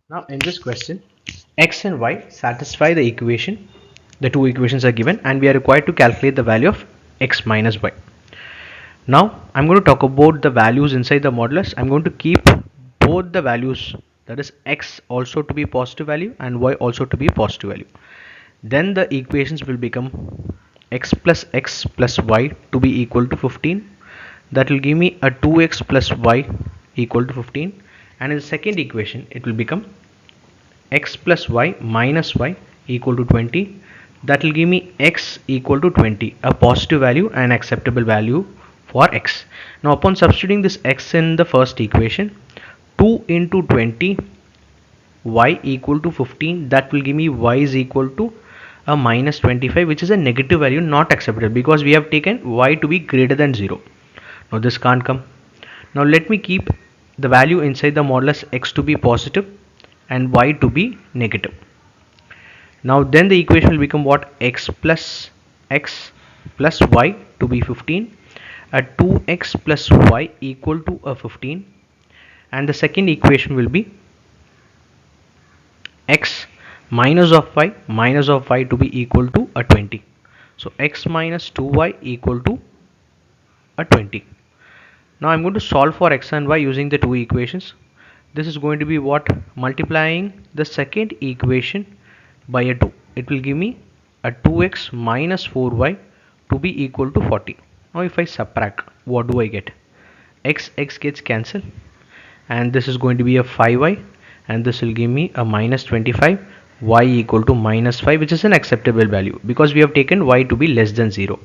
Now in this question, x and y satisfy the equation. The two equations are given and we are required to calculate the value of x minus y. Now I'm going to talk about the values inside the modulus. I'm going to keep both the values, that is x also to be positive value and y also to be positive value. Then the equations will become x plus y to be equal to 15. That will give me a 2x plus y equal to 15, and in the second equation it will become x plus y minus y equal to 20. That will give me x equal to 20, a positive value and acceptable value for x. Now upon substituting this x in the first equation, 2 into 20 y equal to 15, that will give me y is equal to a minus 25, which is a negative value, not acceptable because we have taken y to be greater than 0. Now this can't come. Now let me keep the value inside the modulus x to be positive and y to be negative. Now then the equation will become what? X plus y to be 15, a 2x plus y equal to a 15, and the second equation will be x minus of y to be equal to a 20. So x minus 2y equal to a 20. Now I'm going to solve for x and y using the two equations. This is going to be what? Multiplying the second equation by a 2. It will give me a 2x minus 4y to be equal to 40. Now if I subtract, what do I get? X gets cancelled, and this is going to be a 5y, and this will give me a minus 25, y equal to minus 5, which is an acceptable value because we have taken y to be less than 0.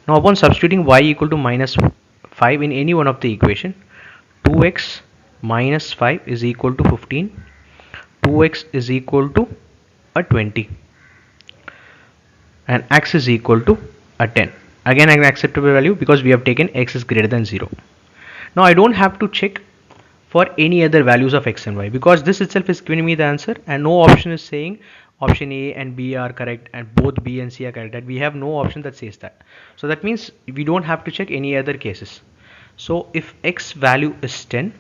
Now upon substituting y equal to minus 5 in any one of the equation, 2x minus 5 is equal to 15, 2x is equal to a 20, and x is equal to a 10. Again an acceptable value because we have taken x is greater than 0. Now I don't have to check for any other values of x and y because this itself is giving me the answer, and no option is saying option A and B are correct and both B and C are correct. That we have no option that says that. So that means we don't have to check any other cases. So if x value is 10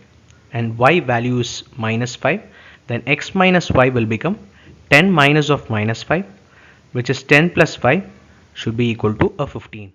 and y value is minus 5, then x minus y will become 10 minus of minus 5, which is 10 plus 5 should be equal to a 15.